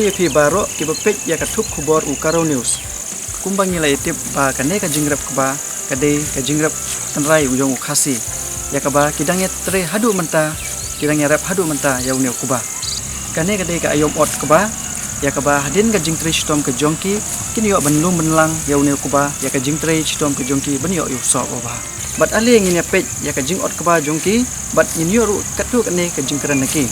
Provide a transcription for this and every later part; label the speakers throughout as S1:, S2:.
S1: yapi baro kibapek ya katuk kubor ukaro news. Kumbang nilai tip ba kane ka jingrap kaba kade ka jingrap tenrai ujong ukasi. Ya kaba kidangnya tre hadu menta kidangnya rap hadu menta ya uneu kuba. Kane kade ka ayom ot kaba ya kaba hadin ka jingtre stom ke jongki kini yo benlung benlang ya uneu kuba ya ka jingtre stom ke jongki ben yo so oba. Bat ali ngin ya pek ya ka jing ot kaba jongki bat ngin yo ru katu kane ka jingkran neki.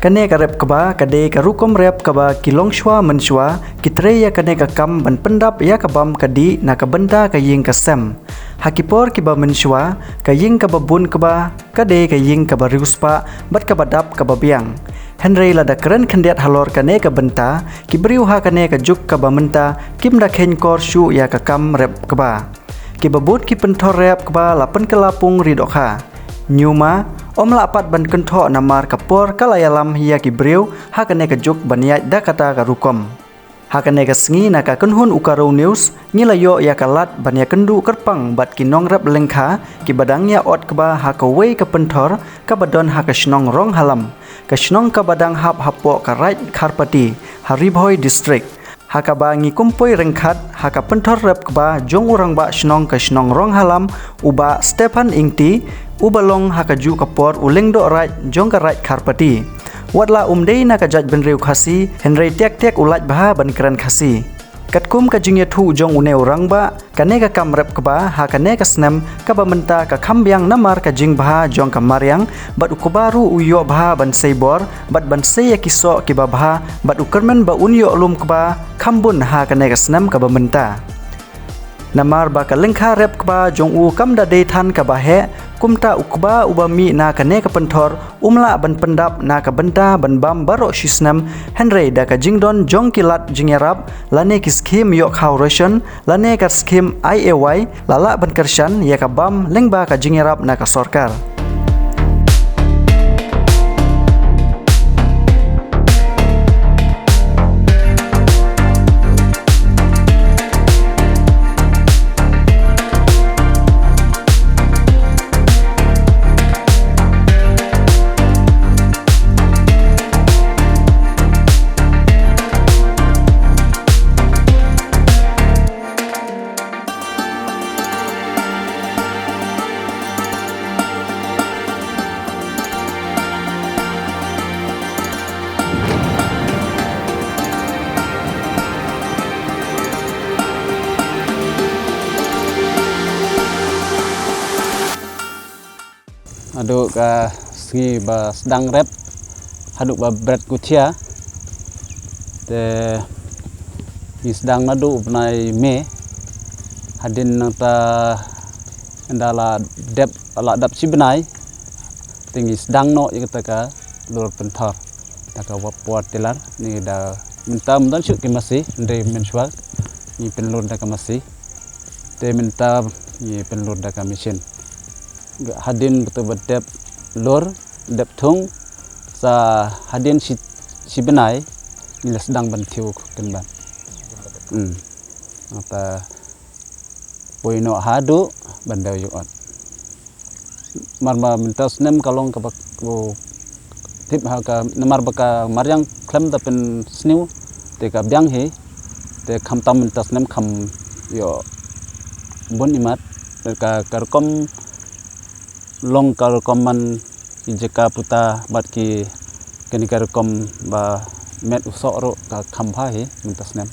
S1: Kane ka rep kaba kade ka rukom rep kaba kilong shwa menshwa kitre ya kane ka kam ban pendap ya kabam kadi na ka benda ka ying ka sem hakipor kiba menshwa ka ying ka babun kaba kade ka ying ka bariuspa bat ka badap ka babiang Henry lada keren kendiat halor kane ka benta kibriu ha kane ka juk ka bamenta kim da khen kor shu ya ka kam rep kaba kibabut ki pentor rep kaba lapen ka lapung ridokha nyuma om lapat ban kentho namar kapor kalayalam hiya kibriu hakane ka juk baniat da kata ka rukom hakane ka sngi na ka kunhun ukaro news ngilayo ya kalat bania kendu kerpang bat kinong rap lengkha ki badangnya ot kaba hakawei ka pentor ka badon hakasnong rong halam kasnong ka badang hap hapo ka right kharpati haribhoi district hakaba ngi kumpoi rengkhat haka pentor rap kaba jong urang ba snong ka snong rong halam uba Stephen Ingti ubalong hakaju kapor uleng do right jong ka right kharpati watla umdei na ka jaj benreu khasi Henry tek ulat baha ban kran khasi katkum ka jingya thu jong une urang ba kane ka kam rep kaba ha kane ka snem ka bamenta ka khambyang namar ka jing baha jong ka maryang bat ukubaru uyo baha ban seibor bat ban sei kiso ki baha bat ukermen ba unyo lum kaba khambun ha kane ka snem ka bamenta namar ba ka lengkha rep kaba jong u kam da de than ka bahe kumta ukba ubami na kane ka pentor umla ban pendap na ka benta ban bam baro shisnam Henry da ka jingdon jong kilat jingyarap lane ki skim yok how ration lane ka skim IAY lala ban kershan ya ka bam lengba ka jingyarap na ka sorkar
S2: aduk ka sgi ba sedang rep haduk ba bread kutia te ni sedang nadu benai me hadin nata endala dep ala dap si benai tinggi sedang no ya kata ka lur pentor ta ka wapuat telar ni da minta mundan syuk ki masih ndai menswal ni penlur da ka masih te minta ni penlur da ka mesin hadin betul bedep lor dep thung sa hadin si benai nila sedang bantiu kenban apa poino hadu bandau yuot marma minta snem kalong ka tip ha ka namar baka maryang klem ta pen sniu te ka byang he te kham tam minta snem kham yo bon imat ka karkom long kar koman jeka puta bat ki keni kar kom ba met usok ro ka khampa he minta snem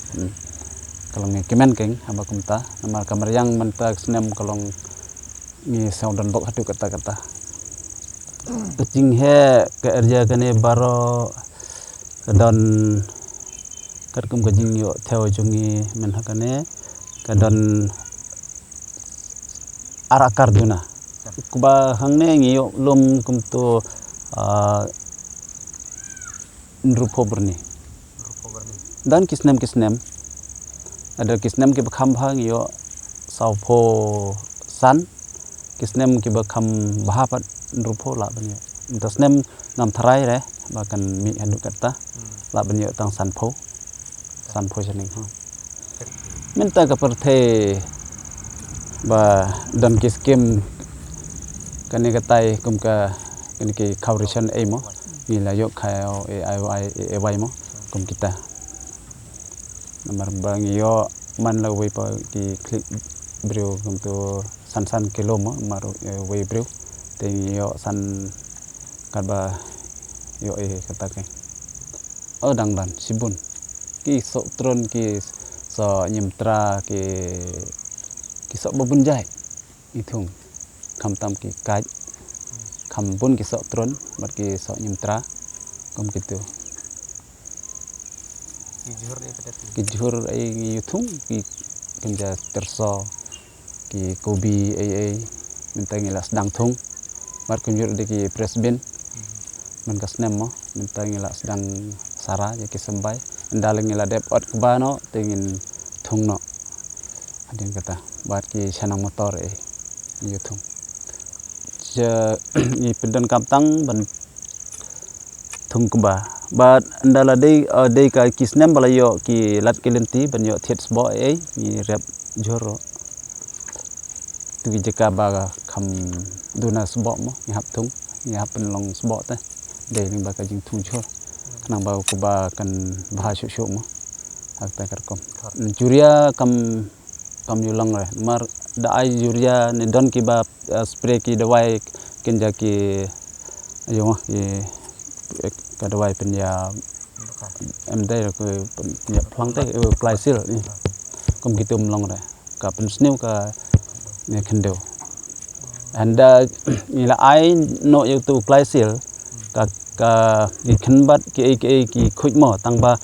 S2: kalong kemen keng haba kumta namar kamar yang menta snem kalong ni saudan bok hatu kata kecing he ke erja kene baro kadon karkum kajing yo theo jungi men hakane kadon arakar duna kuba hangne ngiyo lum kumtu nrupo berni dan kisnem ada kisnem ki bakham bhang yo saupo san kisnem ki bakham bahapat rupo la banyo tasnem ngam tharai re bahkan mi adu kata la banyo tang sanpo janing ha minta ka perthe ba dan ki skim kani katai kum ka kani ki kaurishan ai mo ni la yo khayo ai wai mo kum kita nomor bang yo man la wei pa ki klik brio kum to san kilo mo maru wei brio te yo san karba yo kata ke dang dan sibun ki so tron ki so nyemtra ki so babunjai ithung kham tam ki kaj kham bun ki so tron bar ki so nyemtra kom gitu ki jhur ai ithung ki kenja terso ki kobi ai minta ngilas dang thung bar kunjur de ki presben man kasnem mo minta ngilas dang sara ya ki sembai ndaleng ngila dep ot kbano tengin thung no adin kata bat ki sanang motor yuthung je i pedan kaptang ban thung kba bat ndala dei ka kisnem bala yo ki lat kelenti ban yo thiet sbo ni rep joro tu jeka ba kham duna sbo mo ni hap thung ni hap long sbo ta dei ning ba ka jing thung jor nang ba ku ba kan bha shu mo hak ta karkom juria kam yulang re mar da ai juria ne don ki ba spray ki dawai kenja ki ayo ka dawai pen ya dai ko ya plang te glycil ni kom kitum long re ka pen snew ka ne khendo anda ila ai no yu tu glycil ka di khenbat ki khuj mo tangba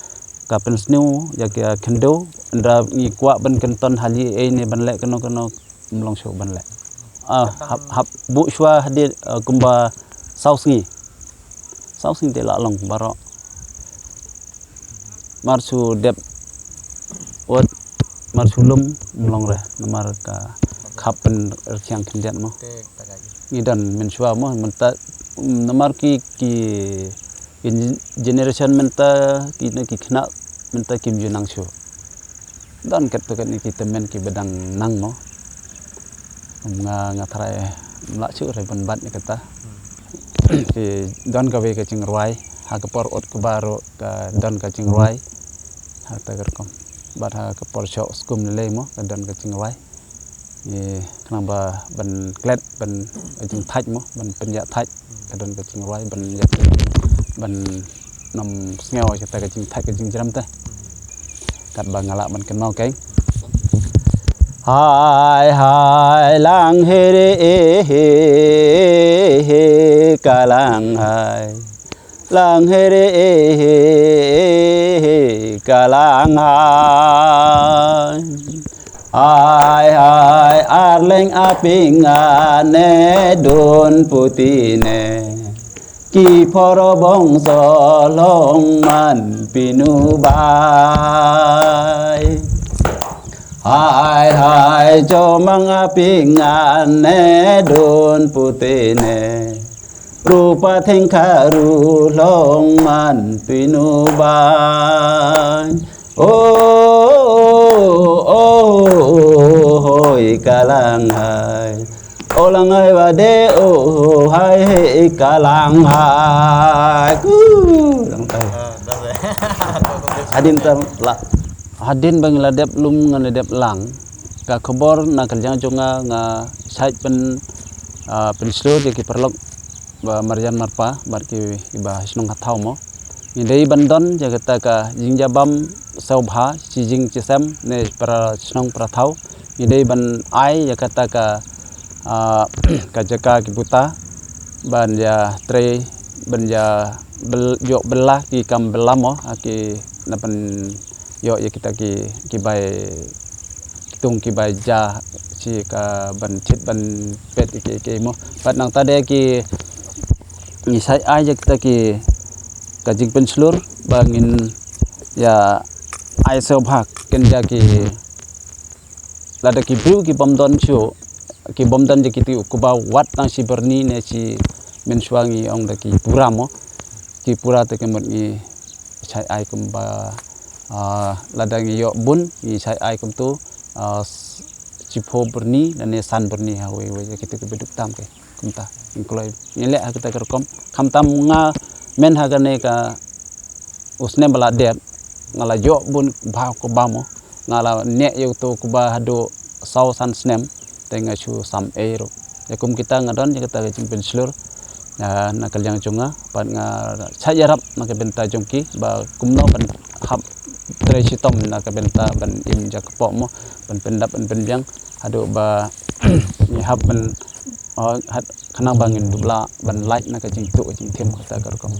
S2: ka pen snew ya ka khendo ndra ni kwa ban kenton hali ne ban le kono mlong sho ban le hap bu shwa hadi kumba sausngi te la long baro marsu dep ot marsulum mlong re namar ka khapen rkyang khendian mo ni dan men shwa mo menta namar ki generation menta ki khna menta kim junang shu dan ket to ni kita men ki bedang nang mo nga thrai la chu re ban bat ni kata ki don ka we ka ching rwai ha ka por ot ka baro ka don ka ching rwai ha ta kom bat ha ka por cho skum le mo ka don ka ching rwai ni khna ba ban klet ban ching thaj mo ban penya thaj ka don ka ching rwai ban ya ban nom sneo ka ta ka ching thaj ka ching jram ta kat ba ngala ban ken mau keng hai lang he re kalang hai lang he re kalang hai arleng aping ane don putine ki phoro bong so long man pinu bai hai cho mang aping ane don putine rupa theng kharu long man pinu bai hoi kalang hai olang hai wade hai kalang hai adin tam la adin bang la dep lum ngan dep lang ka khobor na kaljang jonga nga sait pen slo je ki perlok ba marjan marpa bar ki ba snong hathau mo ni dei bandon jagata ka jingjabam saubha si jing chisam ne para snong prathau ni dei ban ai jagata ka ka jaka ki buta ban ya tre ban ya yo belah ki kam belamo ki napan yo ya kita ki bai tung ki bai ja si ka ban chit ban pet ki mo pat nang tade ki ni sai ai ja kita ki kajing penslur bangin ya ai so bhak ken ja ki lada ki briu ki bomdon chu ki bomdon je kiti kuba wat tang si berni ne si mensuangi ong da ki pura mo ki pura te kemot ni chai ai kum ba lada ngi yo bun ni chai ai kum tu cipo berni dan ne san berni ha we kiti ke beduk tam ke kumta inkloi ni le ha kita kerkom kam tam nga men ha ne ka usne bala det ngala yo bun ba ko bamo ngala ne yo to kuba hado sau san snem tenga chu sam ero yakum kita ngadon kita jimpin slur na kalyang chunga pan nga chayarap na kabenta jongki ba kumno ban hab tresitom na kabenta ban im jakpo mo ban pendap ban penbyang hado ba ni hab ban hat kanang bangin dubla ban like na ka jing tu jing them kata karkom